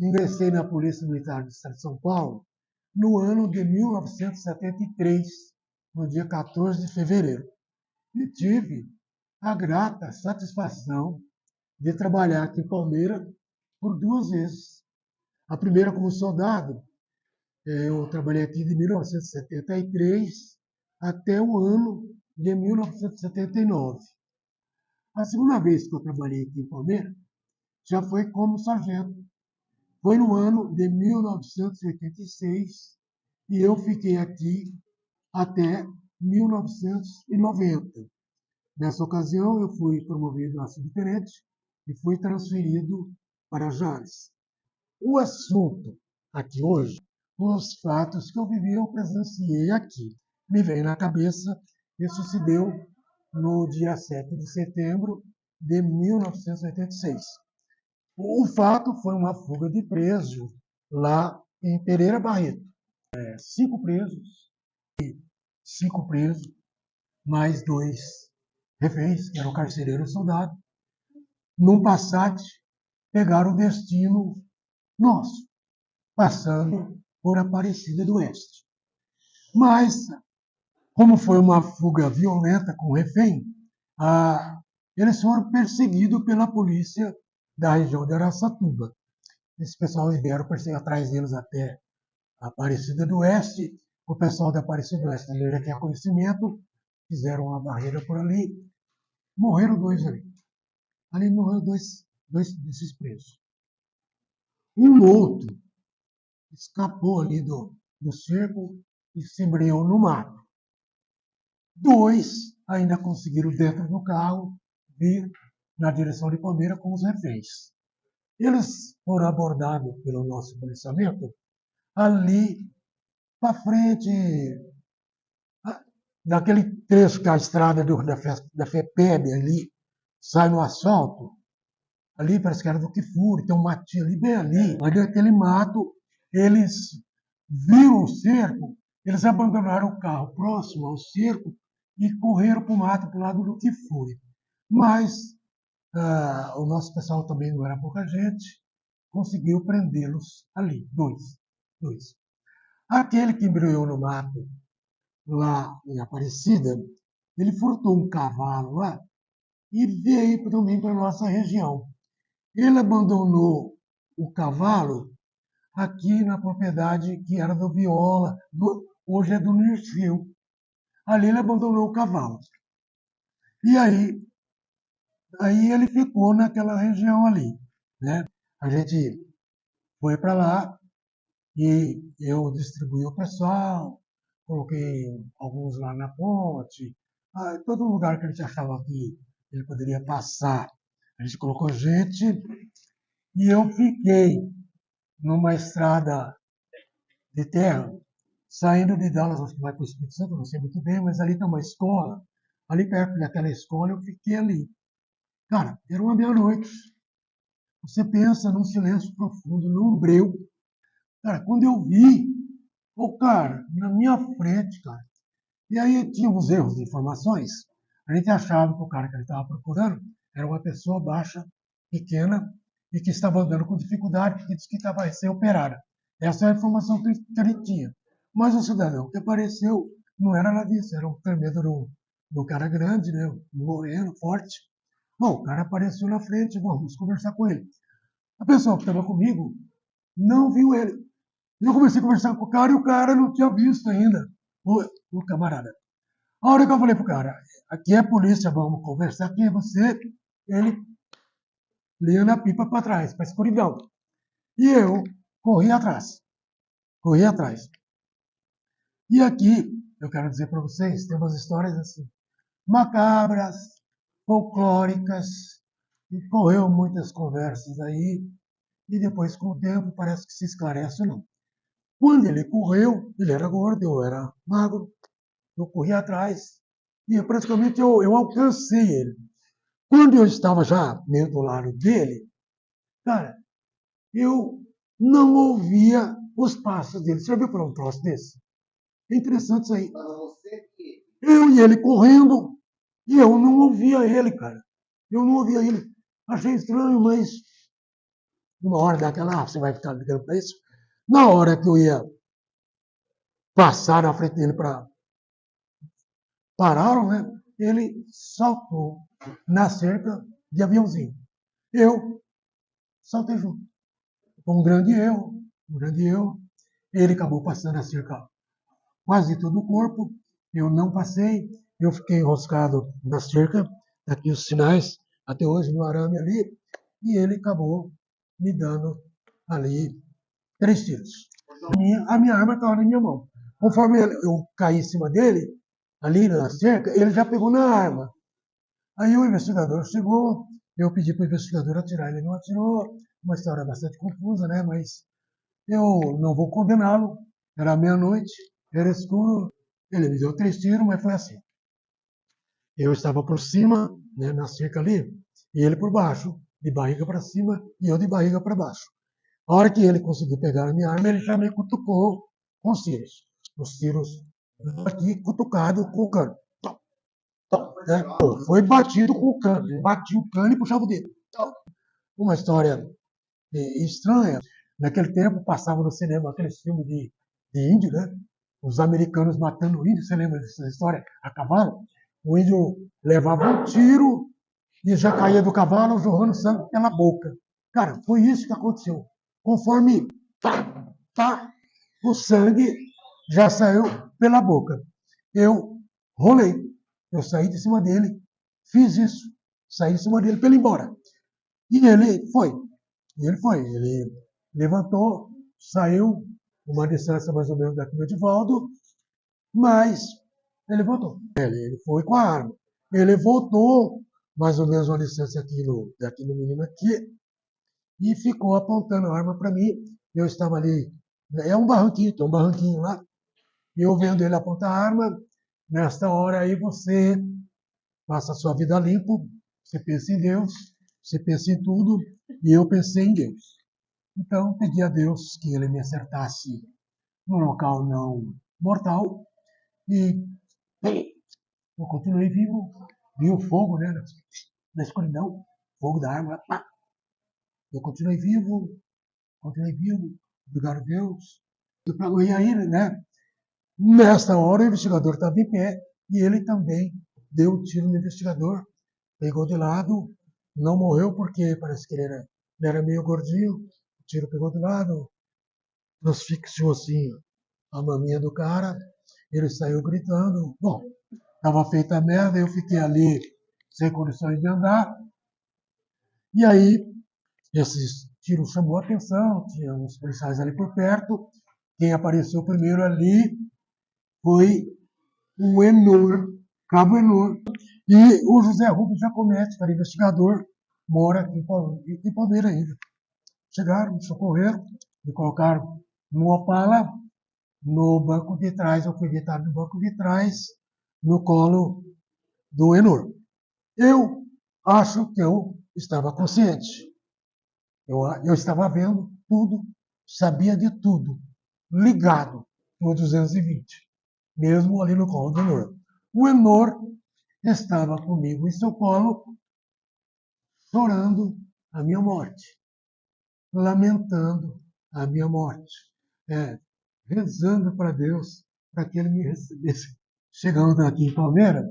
ingressei na Polícia Militar do Estado de São Paulo no ano de 1973, no dia 14 de fevereiro. E tive a grata satisfação de trabalhar aqui em Palmeira por 2 vezes. A primeira como soldado, eu trabalhei aqui de 1973 até o ano de 1979. A segunda vez que eu trabalhei aqui em Palmeira já foi como sargento. Foi no ano de 1986 e eu fiquei aqui até 1990. Nessa ocasião, eu fui promovido a subtenente e fui transferido para Jales. O assunto aqui hoje, os fatos que eu vivi, eu presenciei aqui. Me veio na cabeça, isso se deu no dia 7 de setembro de 1986. O fato foi uma fuga de preso lá em Pereira Barreto. 5 presos, mais 2 reféns, que eram carcereiro e soldado, num Passat, pegaram o destino nosso, passando por Aparecida do Oeste. Mas, como foi uma fuga violenta com o refém, eles foram perseguidos pela polícia da região de Araçatuba. Esse pessoal vieram atrás deles até Aparecida do Oeste. O pessoal da Aparecida do Oeste também já tinha conhecimento, fizeram uma barreira por ali. Morreram 2 ali. Ali morreram dois desses presos. Um outro escapou ali do cerco e se embrenhou no mato. 2 ainda conseguiram, dentro do carro, vir na direção de Palmeira com os reféns. Eles foram abordados pelo nosso policiamento ali para frente, daquele trecho que a estrada da FEPEB ali sai no asfalto. Ali parece que era do Kifuri, tem um matinho ali, bem ali. Ali naquele mato, eles viram o cerco, eles abandonaram o carro próximo ao cerco e correram para o mato, para o lado do Kifuri. Mas o nosso pessoal também não era pouca gente, conseguiu prendê-los ali, 2. Aquele que embrenhou no mato, lá em Aparecida, ele furtou um cavalo lá e veio também para a nossa região. Ele abandonou o cavalo aqui na propriedade que era do Viola, hoje é do Nirceu. Ali ele abandonou o cavalo. E aí ele ficou naquela região ali, né? A gente foi para lá e eu distribuí o pessoal, coloquei alguns lá na ponte, todo lugar que a gente achava que ele poderia passar, a gente colocou gente e eu fiquei numa estrada de terra, saindo de Dallas, acho que vai para o Espírito Santo, não sei muito bem, mas ali tem uma escola, ali perto daquela escola eu fiquei ali. Cara, era uma meia-noite. Você pensa num silêncio profundo, num breu. Cara, quando eu vi, cara, na minha frente, cara, e aí tinha uns erros de informações, a gente achava que o cara que ele estava procurando era uma pessoa baixa, pequena, e que estava andando com dificuldade, porque disse que estava a ser operada. Essa é a informação que ele tinha. Mas o cidadão que apareceu não era nada disso, era um tremendo do cara grande, né? Moreno, forte. Bom, o cara apareceu na frente, vamos conversar com ele. A pessoa que estava comigo não viu ele. Eu comecei a conversar com o cara e o cara não tinha visto ainda o camarada. A hora que eu falei pro cara, aqui é a polícia, vamos conversar, quem é você? Ele lia na pipa para trás, para a escuridão. E eu corri atrás. E aqui, eu quero dizer para vocês, tem umas histórias assim, macabras, folclóricas, e correu muitas conversas aí, e depois, com o tempo, parece que se esclarece ou não. Quando ele correu, ele era gordo, eu era magro, eu corri atrás, e praticamente eu alcancei ele. Quando eu estava já meio do lado dele, cara, eu não ouvia os passos dele. Você já viu por um troço desse? É interessante isso aí. Eu e ele correndo, e eu não ouvia ele, cara. Eu não ouvia ele. Achei estranho, mas Uma hora daquela, você vai ficar ligando para isso. Na hora que eu ia passar na frente dele para pararam, né? Ele saltou na cerca de aviãozinho. Eu saltei junto. Foi um grande erro, um grande erro. Ele acabou passando a cerca quase todo o corpo. Eu não passei, eu fiquei enroscado na cerca, aqui os sinais, até hoje no arame ali, e ele acabou me dando ali 3 tiros. A minha arma estava na minha mão. Conforme eu caí em cima dele, ali na cerca, ele já pegou na arma. Aí o investigador chegou, eu pedi para o investigador atirar, ele não atirou. Uma história bastante confusa, né? Mas eu não vou condená-lo. Era meia-noite, era escuro. Ele me deu 3 tiros, mas foi assim. Eu estava por cima, né, na cerca ali, e ele por baixo, de barriga para cima, e eu de barriga para baixo. A hora que ele conseguiu pegar a minha arma, ele já me cutucou com os tiros. Os tiros aqui, cutucado com o cano. Né? Foi batido com o cano. Bati o cano e puxava o dedo. Uma história estranha. Naquele tempo passava no cinema aqueles filmes de índio, né? Os americanos matando o índio. Você lembra dessa história? A cavalo? O índio levava um tiro e já caía do cavalo jorrando sangue pela boca. Cara, foi isso que aconteceu. Conforme o sangue já saiu pela boca. Eu rolei. Eu saí de cima dele, fiz isso, saí de cima dele para ele ir embora. E ele foi. Ele levantou, saiu uma distância mais ou menos daqui do Edivaldo, mas ele voltou. Ele foi com a arma. Ele voltou mais ou menos uma distância daqui no menino aqui e ficou apontando a arma para mim. Eu estava ali, é um barranquinho, tem um barranquinho lá, e eu vendo ele apontar a arma. Nesta hora aí você passa a sua vida limpo, você pensa em Deus, você pensa em tudo, e eu pensei em Deus. Então, pedi a Deus que ele me acertasse num local não mortal, e eu continuei vivo, vi o fogo, né, na escuridão, fogo da arma, pá. Eu continuei vivo, obrigado a Deus. E aí, né, nesta hora o investigador estava em pé, e ele também deu um tiro no investigador, pegou de lado, não morreu porque parece que ele era meio gordinho, o tiro pegou de lado, asfixiou assim a maminha do cara, ele saiu gritando. Bom, estava feita a merda, eu fiquei ali sem condições de andar, e aí esse tiro chamou a atenção, tinha uns policiais ali por perto, quem apareceu primeiro ali foi o Enor, Cabo Enor, e o José Rubens Giacometti, que era investigador, mora aqui em Palmeira ainda. Chegaram, me socorreram, me colocaram no Opala, no banco de trás, eu fui deitado no banco de trás, no colo do Enor. Eu acho que eu estava consciente. Eu estava vendo tudo, sabia de tudo, ligado no 220, mesmo ali no colo do Enor. O Enor estava comigo em seu colo, chorando a minha morte, lamentando a minha morte, rezando para Deus para que ele me recebesse. Chegando aqui em Palmeira,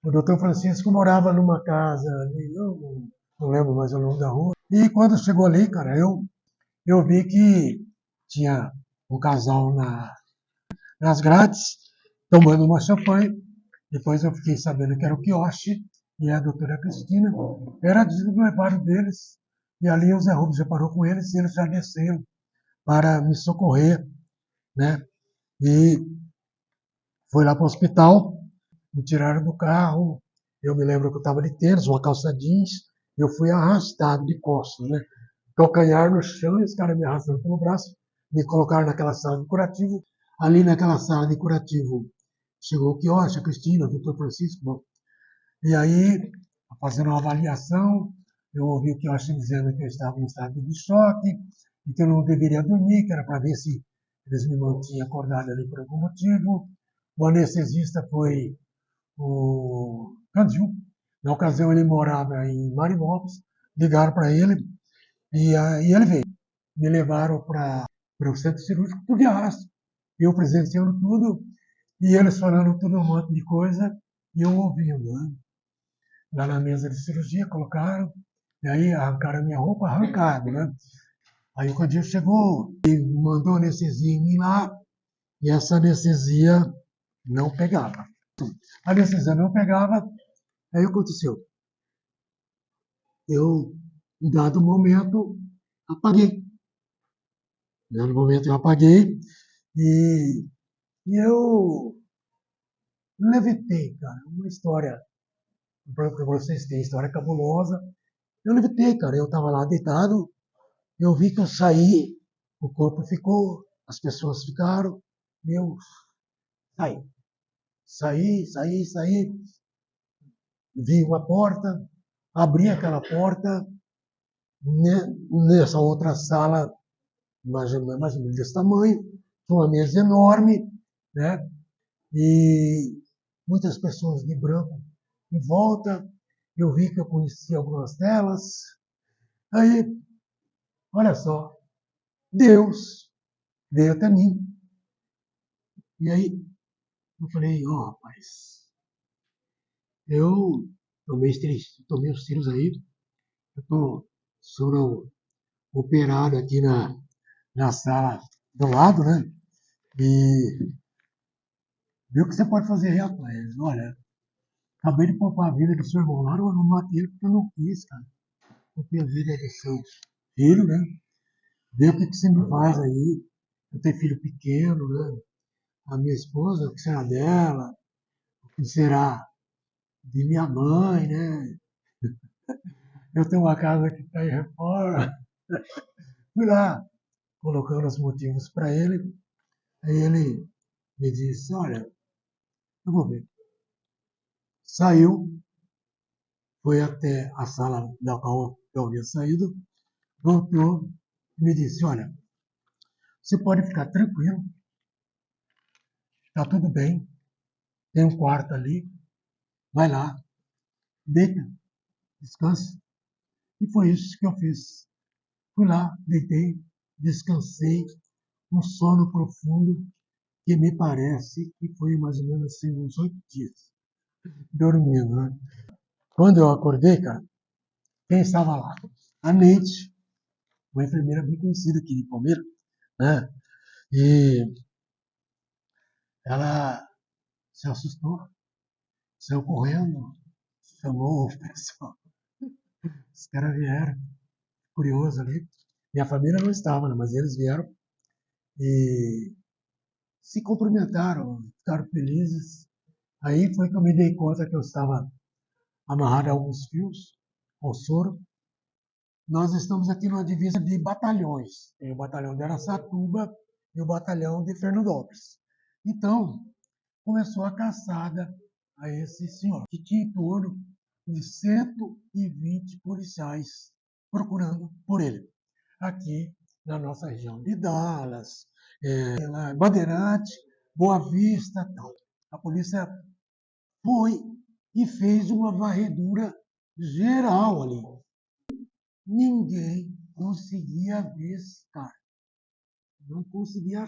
o doutor Francisco morava numa casa ali, eu não lembro mais o nome da rua, e quando chegou ali, cara, eu vi que tinha um casal nas grades, tomando uma champanhe. Depois eu fiquei sabendo que era o Quioche e a doutora Cristina. Era levaram deles. E ali o Zé Rubens reparou com eles e eles já desceram para me socorrer, né? E foi lá para o hospital, me tiraram do carro. Eu me lembro que eu estava de tênis, uma calça jeans. Eu fui arrastado de costas, né? Calcanhar no chão e os caras me arrastando pelo braço. Me colocaram naquela sala de curativo. Ali naquela sala de curativo chegou o Quioche, a Cristina, o doutor Francisco. Bom, e aí, fazendo uma avaliação, eu ouvi o Quioche dizendo que eu estava em estado de choque e que eu não deveria dormir, que era para ver se eles me mantinham acordado ali por algum motivo. O anestesista foi o Candil. Na ocasião, ele morava em Marinópolis. Ligaram para ele. E aí ele veio. Me levaram para o centro cirúrgico por de arrasto. Eu presenciando tudo, e eles falando tudo um monte de coisa, e eu ouvindo. Né? Lá na mesa de cirurgia, colocaram, e aí arrancaram a minha roupa, arrancado, né? Aí o Codinho chegou e mandou anestesia em mim lá, e essa anestesia não pegava. A anestesia não pegava, aí o que aconteceu? Eu, em dado momento, apaguei. Em dado momento eu apaguei e, e eu levitei, cara. Uma história, para vocês terem história cabulosa. Eu levitei, cara. Eu estava lá deitado, eu vi que eu saí, o corpo ficou, as pessoas ficaram, eu saí. Saí, vi uma porta, abri aquela porta, nessa outra sala, mais ou menos desse tamanho, uma mesa enorme, né? E muitas pessoas de branco em volta. Eu vi que eu conhecia algumas delas. Aí, olha só, Deus veio até mim. E aí, eu falei, ó, rapaz, eu tomei os tiros aí, eu tô soro operado aqui na sala do lado, né? E viu o que você pode fazer aí, rapaz? Olha, acabei de poupar a vida do seu irmão lá, eu não matei ele porque eu não quis, cara. Poupei a vida do seu filho, né? Vê o que você me faz aí. Eu tenho filho pequeno, né? A minha esposa, o que será dela? O que será de minha mãe, né? Eu tenho uma casa que está em reforma. Fui lá, colocando os motivos para ele. Aí ele me disse, olha, eu vou ver. Saiu, foi até a sala da qual eu havia saído, voltou e me disse, olha, você pode ficar tranquilo, está tudo bem, tem um quarto ali, vai lá, deita, descansa. E foi isso que eu fiz. Fui lá, deitei, descansei, um sono profundo, que me parece que foi mais ou menos assim, uns 8 dias, dormindo. Né? Quando eu acordei, cara, quem estava lá? A Neide, uma enfermeira bem conhecida aqui de Palmeiras, né? E ela se assustou, saiu correndo, chamou o pessoal. Os caras vieram, curioso ali. Minha família não estava, né? Mas eles vieram e se cumprimentaram, ficaram felizes. Aí foi que eu me dei conta que eu estava amarrado a alguns fios, ao soro. Nós estamos aqui numa divisa de batalhões. Tem o batalhão de Araçatuba e o batalhão de Fernandópolis. Então, começou a caçada a esse senhor, que tinha em torno de 120 policiais procurando por ele. Aqui na nossa região de Dallas, Bandeirante, Boa Vista, tal. A polícia foi e fez uma varredura geral ali. Ninguém conseguia ver esse cara. Não conseguia.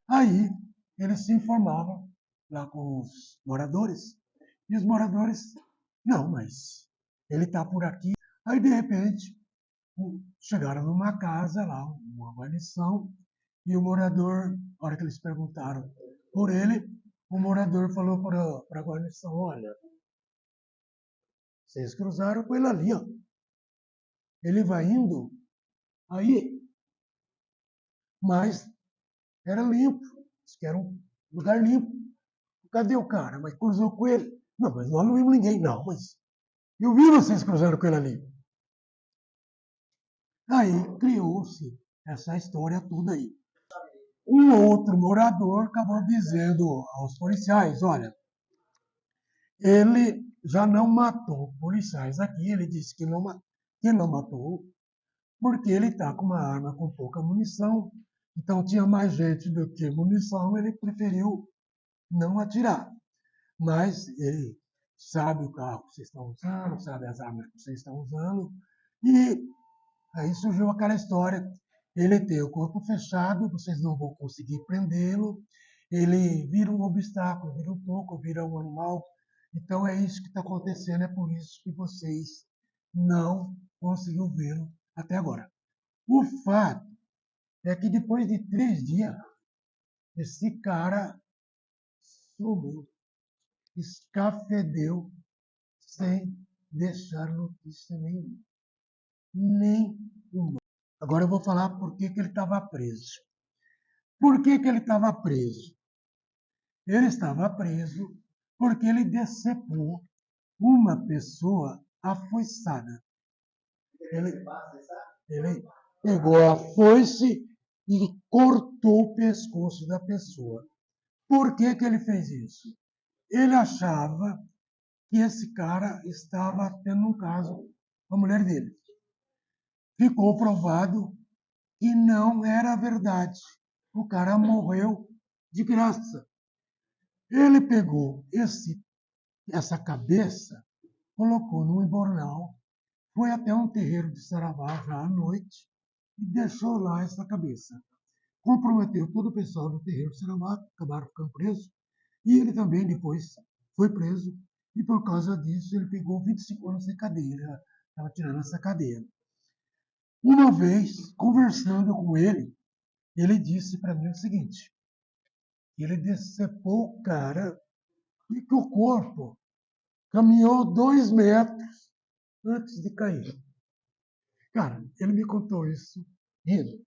Aí eles se informavam lá com os moradores. E os moradores, não, mas ele está por aqui. Aí, de repente, chegaram numa casa lá, uma guarnição, e o morador, na hora que eles perguntaram por ele, o morador falou para a guarnição, olha, vocês cruzaram com ele ali, ó. Ele vai indo aí, mas era limpo, disse que era um lugar limpo. Cadê o cara? Mas cruzou com ele. Não, mas nós não vimos ninguém, não, mas eu vi vocês cruzando com ele ali. Aí criou-se essa história toda aí. Um outro morador acabou dizendo aos policiais, olha, ele já não matou policiais aqui, ele disse que não matou, porque ele está com uma arma com pouca munição, então tinha mais gente do que munição, ele preferiu não atirar. Mas ele sabe o carro que vocês estão usando, sabe as armas que vocês estão usando, e Aí surgiu aquela história, ele tem o corpo fechado, vocês não vão conseguir prendê-lo, ele vira um obstáculo, vira um toco, vira um animal. Então é isso que está acontecendo, é por isso que vocês não conseguiram vê-lo até agora. O fato é que depois de 3 dias, esse cara sumiu, escafedeu, sem deixar notícia nenhuma. Nenhuma. Agora eu vou falar por que ele estava preso. Por que ele estava preso? Ele estava preso porque ele decepou uma pessoa afoiçada. Ele pegou a foice e cortou o pescoço da pessoa. Por que ele fez isso? Ele achava que esse cara estava tendo um caso com a mulher dele. Ficou provado que não era verdade. O cara morreu de graça. Ele pegou essa cabeça, colocou num embornal, foi até um terreiro de Saravá já à noite e deixou lá essa cabeça. Comprometeu todo o pessoal do terreiro de Saravá, acabaram ficando presos, e ele também depois foi preso, e por causa disso ele pegou 25 anos de cadeia, estava tirando essa cadeia. Uma vez, conversando com ele disse para mim o seguinte: ele decepou o cara e que o corpo caminhou 2 metros antes de cair. Cara, ele me contou isso rindo.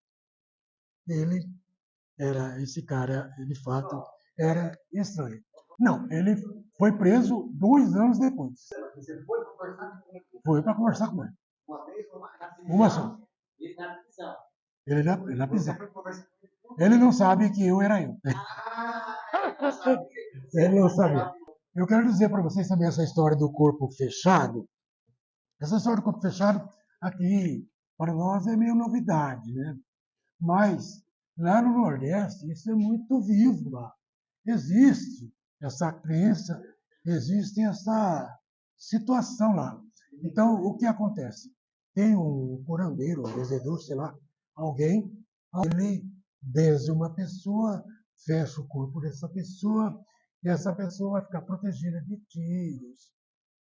Esse cara, de fato, era estranho. Não, ele foi preso 2 anos depois. Foi para conversar com ele. Uma só. Ele na prisão. Ele não sabe que eu era eu. Ele não sabia. Eu quero dizer para vocês também essa história do corpo fechado. Essa história do corpo fechado, aqui, para nós, é meio novidade, né? Mas, lá no Nordeste, isso é muito vivo lá. Existe essa crença, existe essa situação lá. Então, o que acontece? Tem um curandeiro, um benzedor, sei lá, alguém, ele benze uma pessoa, fecha o corpo dessa pessoa, e essa pessoa vai ficar protegida de tiros,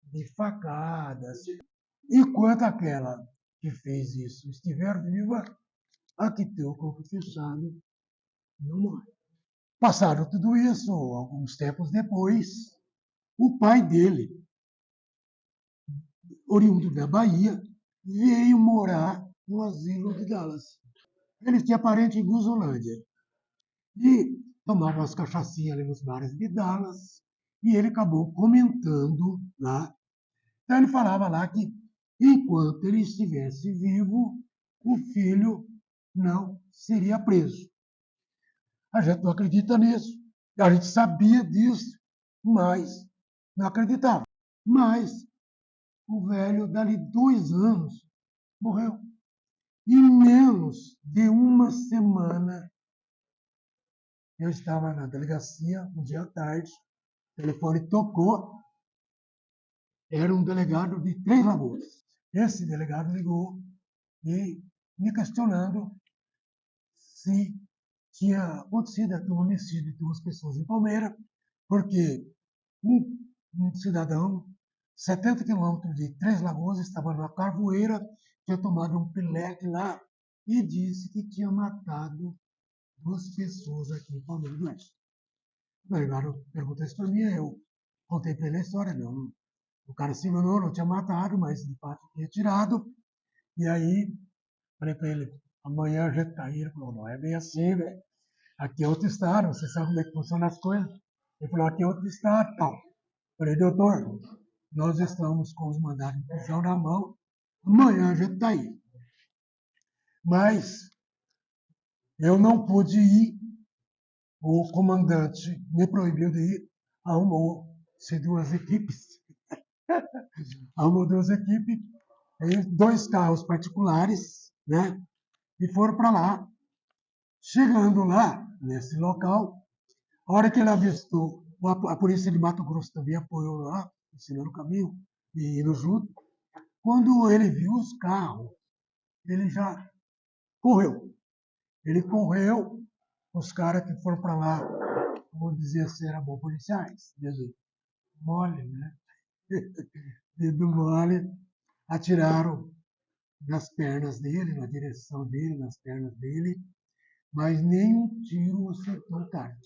de facadas. Enquanto aquela que fez isso estiver viva, a que tem o corpo fechado não morre. Passaram tudo isso, alguns tempos depois, o pai dele, oriundo da Bahia, veio morar no asilo de Dallas. Ele tinha parente em Guzulândia. E tomava umas cachaçinhas ali nos bares de Dallas, e ele acabou comentando lá. Então ele falava lá que, enquanto ele estivesse vivo, o filho não seria preso. A gente não acredita nisso. A gente sabia disso, mas não acreditava. Mas o velho, dali 2 anos, morreu. Em menos de uma semana, eu estava na delegacia, um dia à tarde, o telefone tocou, era um delegado de Três Lagoas. Esse delegado ligou e me questionando se tinha acontecido aqui um homicídio de 2 pessoas em Palmeira, porque um cidadão, 70 quilômetros de Três Lagoas, estava numa carvoeira, tinha tomado um pileque lá e disse que tinha matado 2 pessoas aqui em Palmeira do Oeste. O delegado perguntou isso para mim, eu contei para ele a história, não. O cara se enganou, não tinha matado, mas de fato tinha tirado. E aí, falei para ele, amanhã a gente tá aí. Ele falou, não é bem assim, velho. Aqui é outro estado, você sabe como é que funcionam as coisas. Ele falou, aqui é outro estado, tal. Falei, doutor, nós estamos com os mandados de prisão na mão, amanhã a gente está aí. Mas eu não pude ir, o comandante me proibiu de ir, arrumou-se 2 equipes, arrumou 2 equipes, 2 carros particulares, né? E foram para lá. Chegando lá, nesse local, a hora que ele avistou, a polícia de Mato Grosso também apoiou lá, ensinando o caminho e indo junto. Quando ele viu os carros ele já correu. Ele correu, os caras que foram para lá, vamos dizer assim, eram bons policiais, dedo mole, né? Dedo mole, atiraram nas pernas dele, na direção dele, nas pernas dele, mas nenhum tiro acertou o cara.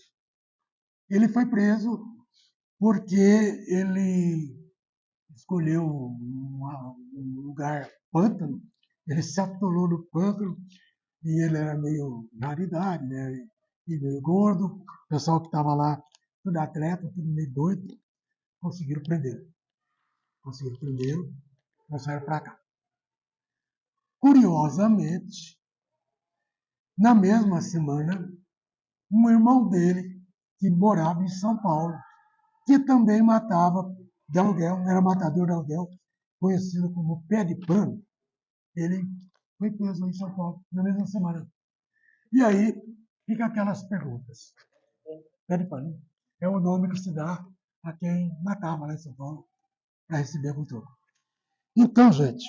Ele foi preso porque ele escolheu um lugar pântano, ele se atolou no pântano e ele era meio raridade, né? E meio gordo. O pessoal que estava lá, tudo atleta, tudo meio doido, conseguiram prender. Conseguiram prender, trouxeram para cá. Curiosamente, na mesma semana, um irmão dele, que morava em São Paulo, que também matava de aluguel, era matador de aluguel, conhecido como Pé de Pano, ele foi preso em São Paulo na mesma semana. E aí fica aquelas perguntas. Pé de Pano é o nome que se dá a quem matava lá em São Paulo para receber a cultura. Então, gente,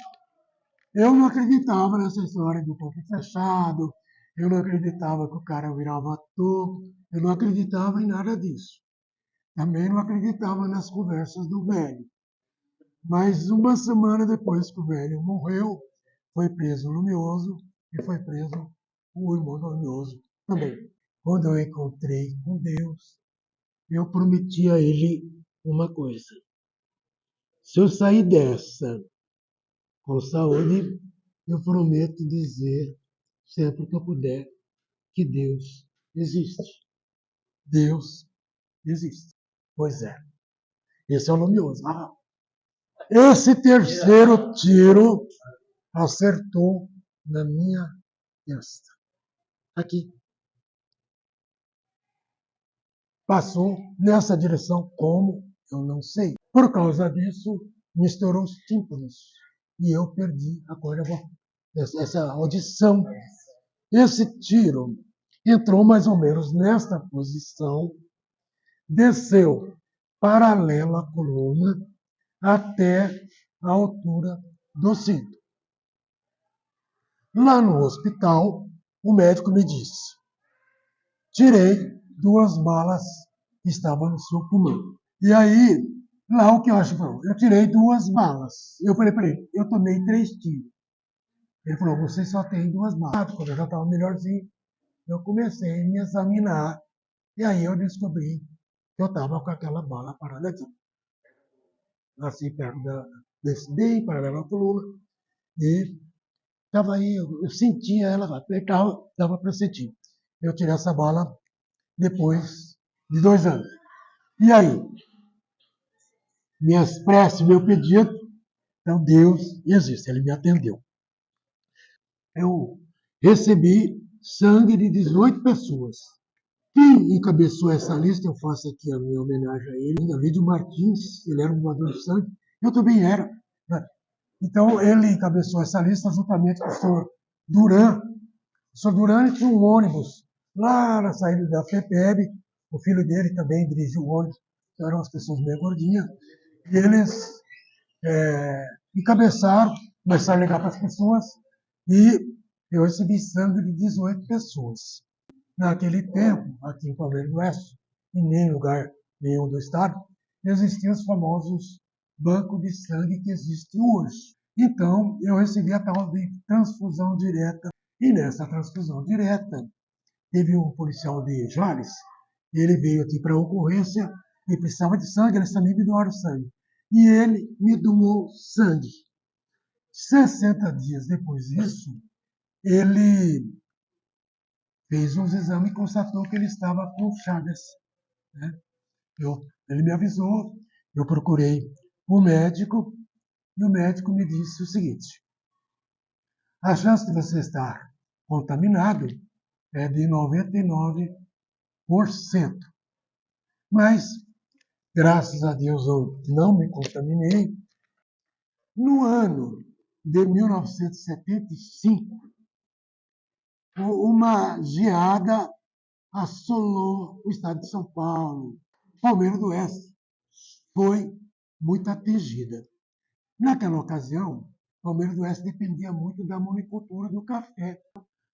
eu não acreditava nessa história do corpo fechado, eu não acreditava que o cara virava ator, eu não acreditava em nada disso. Também não acreditava nas conversas do velho. Mas uma semana depois que o velho morreu, foi preso o Lumioso e foi preso o irmão do Lumioso também. Quando eu encontrei com Deus, eu prometi a ele uma coisa. Se eu sair dessa com saúde, eu prometo dizer, sempre que eu puder, que Deus existe. Deus existe. Pois é. Esse é o Lumioso. Esse terceiro tiro acertou na minha testa. Aqui. Passou nessa direção, como? Eu não sei. Por causa disso, me estourou os tímpanos. E eu perdi a corda vocal. Essa audição. Esse tiro entrou mais ou menos nesta posição, desceu paralela à coluna até a altura do cinto. Lá no hospital, o médico me disse: tirei 2 balas que estavam no seu pulmão. E aí, lá o que eu acho, eu tirei 2 balas. Eu falei para ele, eu tomei 3 tiros. Ele falou, você só tem 2 balas. Quando eu já estava melhorzinho, eu comecei a me examinar. E aí eu descobri que eu estava com aquela bala parada aqui. Assim, perto desse bem, paralela à coluna. E estava aí, eu sentia ela, apertava, dava para sentir. Eu tirei essa bala depois de 2 anos. E aí? Minhas preces, meu pedido, então Deus existe, Ele me atendeu. Eu recebi sangue de 18 pessoas. Quem encabeçou essa lista, eu faço aqui a minha homenagem a ele, David Martins, ele era um doador de sangue, eu também era. Então, ele encabeçou essa lista juntamente com o senhor Duran. O senhor Duran tinha um ônibus lá na saída da FEPEB, o filho dele também dirigiu o ônibus, eram as pessoas meio gordinhas, e eles encabeçaram, começaram a ligar para as pessoas, e eu recebi sangue de 18 pessoas. Naquele tempo, aqui em Palmeiras do Oeste, em nenhum lugar nenhum do estado, existiam os famosos bancos de sangue que existem hoje. Então, eu recebi a tal de transfusão direta. E nessa transfusão direta, teve um policial de Jales, ele veio aqui para a ocorrência e precisava de sangue, eles também me doaram sangue. E ele me doou sangue. 60 dias depois disso, ele fez uns exames e constatou que ele estava com Chagas. Né? Ele me avisou, eu procurei o médico e o médico me disse o seguinte: a chance de você estar contaminado é de 99%. Mas, graças a Deus, eu não me contaminei. No ano de 1975, uma geada assolou o estado de São Paulo. Palmeiras do Oeste foi muito atingida. Naquela ocasião, Palmeiras do Oeste dependia muito da monocultura do café.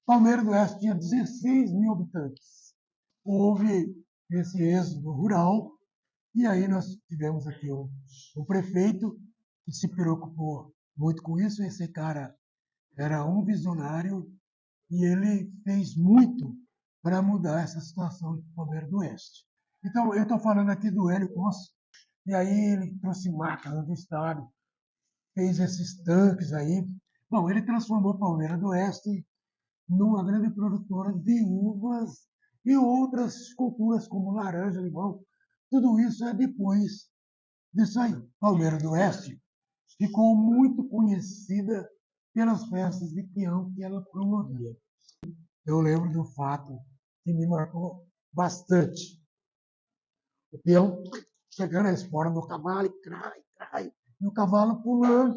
Palmeiras do Oeste tinha 16 mil habitantes. Houve esse êxodo rural, e aí nós tivemos aqui um prefeito que se preocupou muito com isso. Esse cara era um visionário e ele fez muito para mudar essa situação de Palmeiras do Oeste. Então, eu estou falando aqui do Hélio Costa, e aí ele trouxe máquinas do estado, fez esses tanques aí. Bom, ele transformou Palmeiras do Oeste numa grande produtora de uvas e outras culturas como laranja, limão. Tudo isso é depois disso aí. Palmeiras do Oeste ficou muito conhecida pelas festas de peão que ela promovia. Eu lembro de um fato que me marcou bastante. O peão chegando à espora do cavalo e crai, e o cavalo pulando,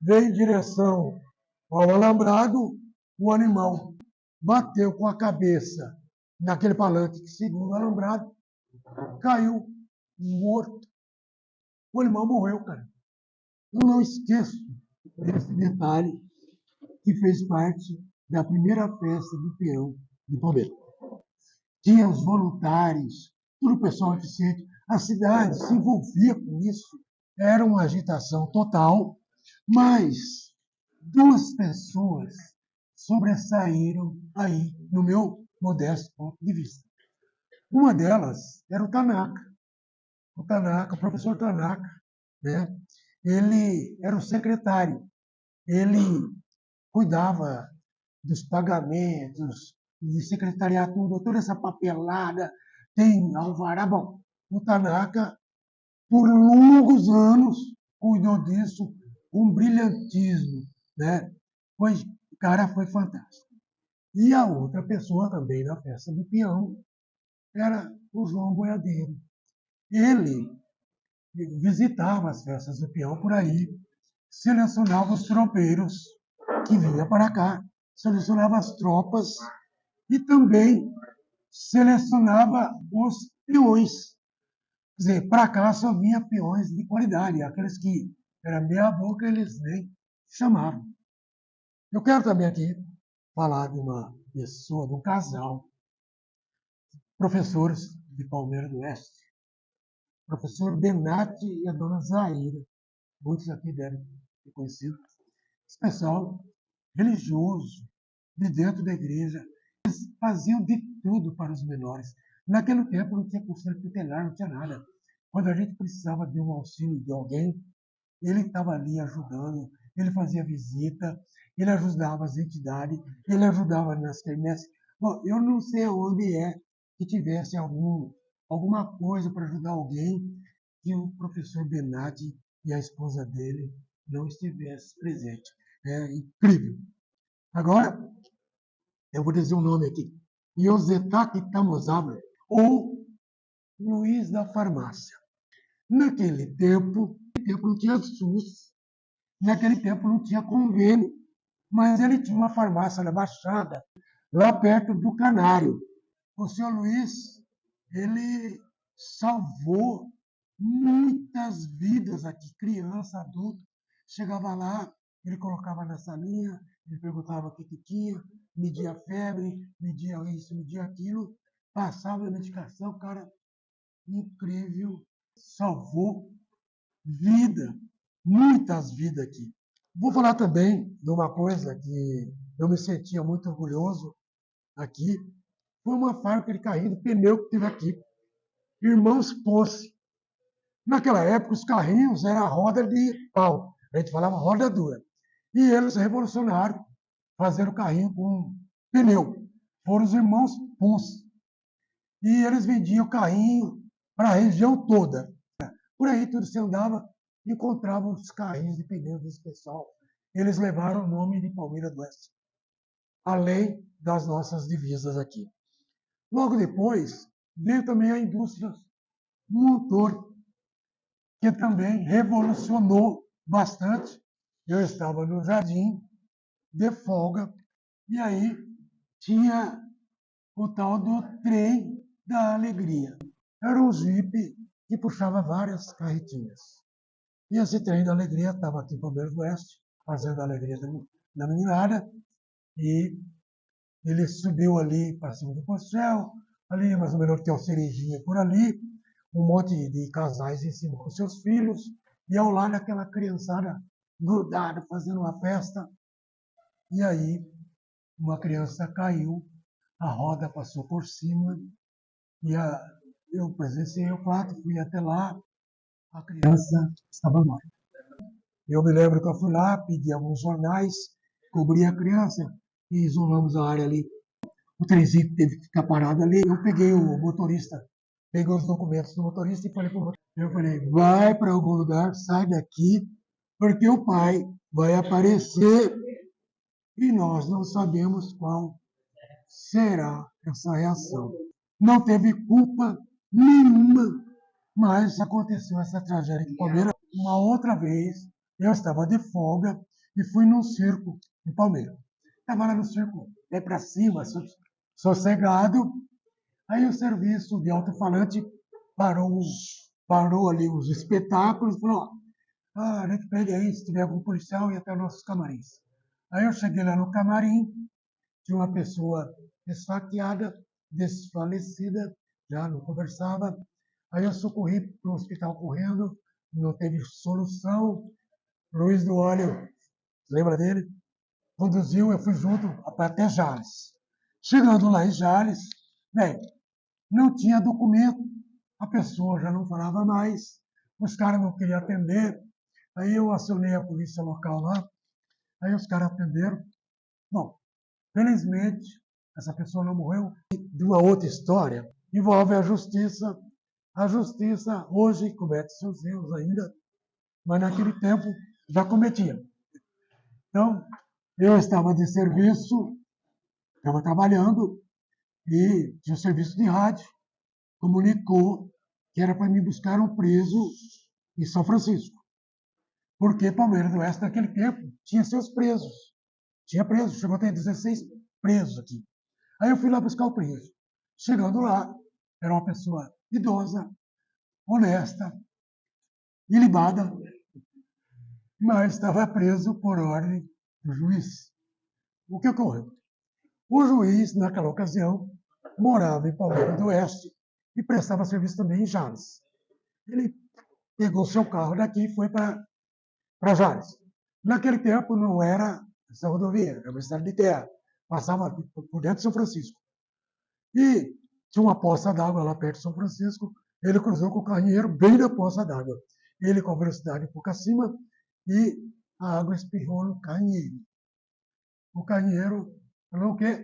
veio em direção ao alambrado, o animal bateu com a cabeça naquele palanque que segura o alambrado, caiu morto. O animal morreu, cara. Eu não esqueço desse detalhe que fez parte da primeira festa do peão de Palmeiras. Tinha os voluntários, todo o pessoal eficiente. A cidade se envolvia com isso. Era uma agitação total, mas duas pessoas sobressaíram aí, no meu modesto ponto de vista. Uma delas era o professor Tanaka, né? Ele era o secretário, ele cuidava dos pagamentos, de secretariar tudo, toda essa papelada, tem alvará. Bom, o Tanaka, por longos anos, cuidou disso com brilhantismo, né? O cara foi fantástico. E a outra pessoa também na festa do peão era o João Boiadeiro. Ele visitava as festas do peão por aí, selecionava os tropeiros que vinham para cá, selecionava as tropas e também selecionava os peões. Quer dizer, para cá só vinha peões de qualidade, aqueles que era meia boca eles nem chamavam. Eu quero também aqui falar de uma pessoa, de um casal, professores de Palmeiras do Oeste, professor Benatti e a dona Zaira. Muitos aqui devem ter conhecido. Esse pessoal religioso, de dentro da igreja, eles faziam de tudo para os menores. Naquele tempo não tinha conselho tutelar, não tinha nada. Quando a gente precisava de um auxílio de alguém, ele estava ali ajudando, ele fazia visita, ele ajudava as entidades, ele ajudava nas quermesses. Bom, eu não sei onde é que tivesse alguma coisa para ajudar alguém que o professor Benatti e a esposa dele não estivessem presentes. É incrível. Agora, eu vou dizer um nome aqui. Yosetaki Tamosawa, ou Luiz da Farmácia. Naquele tempo não tinha SUS, naquele tempo não tinha convênio, mas ele tinha uma farmácia na Baixada, lá perto do Canário. O senhor Luiz, ele salvou muitas vidas aqui, criança, adulto. Chegava lá, ele colocava na salinha, ele perguntava o que tinha, media a febre, media isso, media aquilo, passava a medicação, cara, incrível, salvou vida, muitas vidas aqui. Vou falar também de uma coisa que eu me sentia muito orgulhoso aqui, foi uma fábrica de carrinho de pneu que teve aqui. Irmãos Posse. Naquela época, os carrinhos eram a roda de pau. A gente falava roda dura. E eles revolucionaram, fazendo o carrinho com pneu. Foram os irmãos Posse. E eles vendiam o carrinho para a região toda. Por aí, tudo se andava, encontrava os carrinhos de pneu desse pessoal. Eles levaram o nome de Palmeiras do Oeste, além das nossas divisas aqui. Logo depois, veio também a indústria motor, que também revolucionou bastante. Eu estava no jardim, de folga, e aí tinha o tal do trem da alegria. Era um jipe que puxava várias carretinhas. E esse trem da alegria estava aqui em Palmeiras do Oeste, fazendo a alegria da meninada, e ele subiu ali para cima do Porcel, ali mais ou menos tem o Cerejinha por ali, um monte de casais em cima com seus filhos, e ao lado aquela criançada grudada, fazendo uma festa. E aí uma criança caiu, a roda passou por cima, e eu presenciei o fato, fui até lá, a criança estava morta. Eu me lembro que eu fui lá, pedi alguns jornais, cobri a criança e isolamos a área ali. O trenzinho teve que ficar parado ali. Eu peguei o motorista, peguei os documentos do motorista e falei para o motorista, eu falei, vai para algum lugar, sai daqui, porque o pai vai aparecer e nós não sabemos qual será essa reação. Não teve culpa nenhuma, mas aconteceu essa tragédia em Palmeiras. Uma outra vez, eu estava de folga e fui num circo em Palmeiras. Estava lá no circo, é para cima, sossegado. Aí o serviço de alto-falante parou ali os espetáculos e falou, a gente pede aí, se tiver algum policial, e até nossos camarins. Aí eu cheguei lá no camarim, tinha uma pessoa esfaqueada, desfalecida, já não conversava. Aí eu socorri para o hospital correndo, não teve solução. Luiz do Óleo, lembra dele? Conduziu, eu fui junto até Jales. Chegando lá em Jales, bem, não tinha documento, a pessoa já não falava mais, os caras não queriam atender. Aí eu acionei a polícia local lá, aí os caras atenderam. Bom, felizmente, essa pessoa não morreu. De uma outra história, envolve a justiça. A justiça hoje comete seus erros ainda, mas naquele tempo já cometia. Então, eu estava de serviço, estava trabalhando, e tinha um serviço de rádio, comunicou que era para me buscar um preso em São Francisco. Porque Palmeiras do Oeste, naquele tempo, tinha seus presos. Tinha preso, chegou a ter 16 presos aqui. Aí eu fui lá buscar o preso. Chegando lá, era uma pessoa idosa, honesta, ilibada, mas estava preso por ordem do juiz. O que ocorreu? O juiz, naquela ocasião, morava em Palmeiras do Oeste e prestava serviço também em Jales. Ele pegou seu carro daqui e foi para Jales. Naquele tempo não era essa rodovia, era uma estrada de terra. Passava por dentro de São Francisco. E tinha uma poça d'água lá perto de São Francisco. Ele cruzou com o carrinheiro bem na poça d'água. Ele com a velocidade um pouco acima e a água espirrou no carrinheiro. O carrinheiro falou o quê?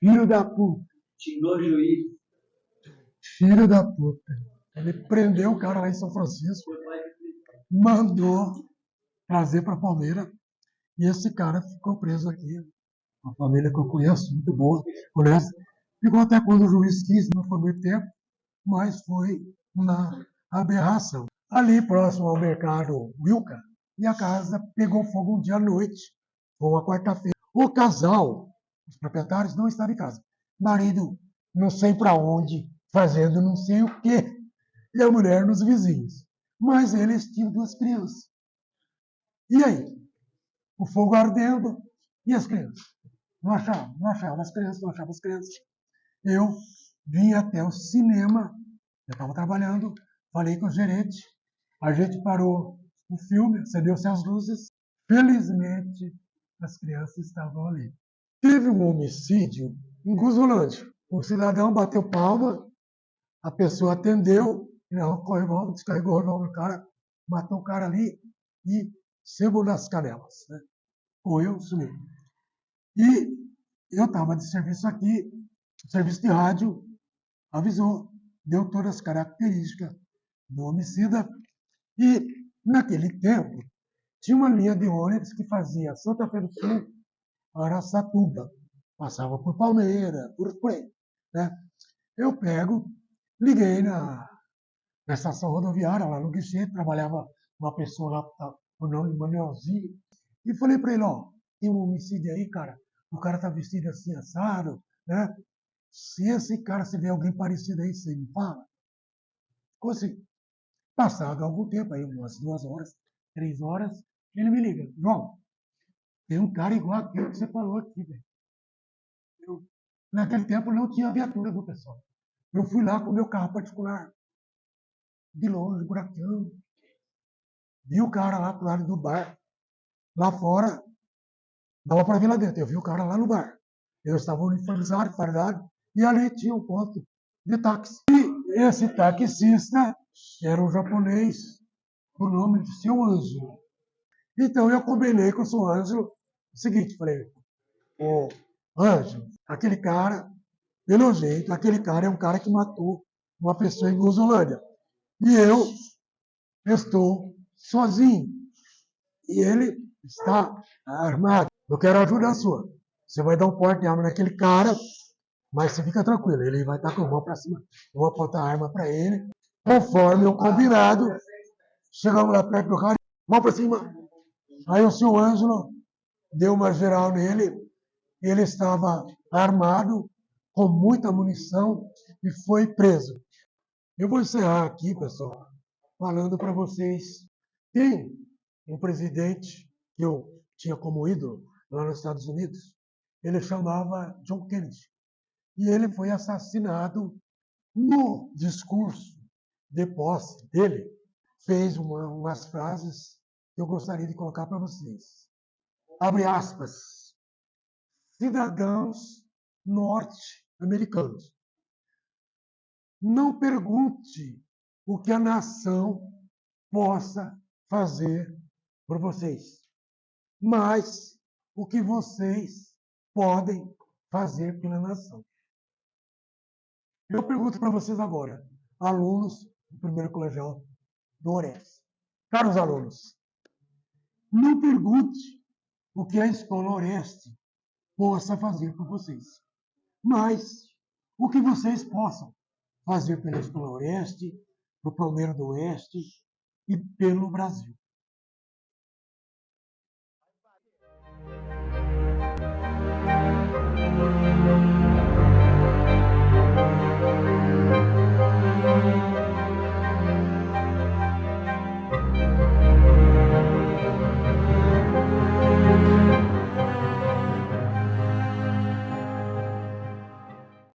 Filho da puta. Xingou o juiz. Filho da puta. Ele prendeu o cara lá em São Francisco, mandou trazer para Palmeiras e esse cara ficou preso aqui. Uma família que eu conheço, muito boa, honesta. Ficou até quando o juiz quis, não foi muito tempo, mas foi uma aberração. Ali próximo ao mercado Wilca, e a casa pegou fogo um dia à noite, foi uma quarta-feira. O casal, os proprietários, não estavam em casa. Marido, não sei para onde, fazendo não sei o quê, e a mulher nos vizinhos. Mas eles tinham duas crianças. E aí? O fogo ardendo e as crianças? Não achava as crianças, não achava as crianças. Eu vim até o cinema, eu estava trabalhando, falei com o gerente, a gente parou o filme, acendeu-se as luzes. Felizmente, as crianças estavam ali. Teve um homicídio em Guzulândia. O cidadão bateu palma, a pessoa atendeu, descarregou o revólver do cara, matou o cara ali e sebo nas canelas. Né? Ou eu sumi. E eu estava de serviço aqui, o serviço de rádio avisou, deu todas as características do homicida. E, naquele tempo, tinha uma linha de ônibus que fazia Santa Fé do Sul, Araçatuba. Passava por Palmeira, por aí. Né? Eu liguei na estação rodoviária, lá no guichê, trabalhava uma pessoa lá, o nome de Manuelzinho, e falei para ele, ó, tem um homicídio aí, cara, o cara tá vestido assim, assado, né? Se esse cara, se vê alguém parecido aí, você me fala. Ficou assim. Passado algum tempo, aí umas 2 horas, 3 horas, ele me liga: João, tem um cara igual aquele que você falou aqui, velho. Naquele tempo não tinha viatura do pessoal. Eu fui lá com o meu carro particular, de longe, buracão. Vi o cara lá pro lado do bar. Lá fora, dava para ver lá dentro. Eu vi o cara lá no bar. Eu estava uniformizado, fardado, e ali tinha um ponto de táxi. E esse taxista era um japonês, por nome de Seu Ângelo. Então eu combinei com o Seu Ângelo o seguinte: falei, ô Ângelo, aquele cara, pelo jeito, aquele cara é um cara que matou uma pessoa em Gozolândia. E eu estou sozinho. E ele está armado. Eu quero ajuda sua. Você vai dar um porte de arma naquele cara, mas você fica tranquilo, ele vai estar com a mão para cima. Eu vou apontar a arma para ele. Conforme o combinado, chegamos lá perto do cara, mão para cima. Aí o seu Ângelo deu uma geral nele. Ele estava armado, com muita munição, e foi preso. Eu vou encerrar aqui, pessoal, falando para vocês. Tem um presidente que eu tinha como ídolo lá nos Estados Unidos. Ele chamava John Kennedy. E ele foi assassinado no discurso de posse dele. Fez umas frases que eu gostaria de colocar para vocês. Abre aspas. Cidadãos norte-americanos, não pergunte o que a nação possa fazer por vocês, mas o que vocês podem fazer pela nação. Eu pergunto para vocês agora, alunos do primeiro colegial do Orestes. Caros alunos, não pergunte o que a escola Orestes possa fazer por vocês, mas o que vocês possam fazer pela escola Orestes, pelo Palmeiras do Oeste e pelo Brasil.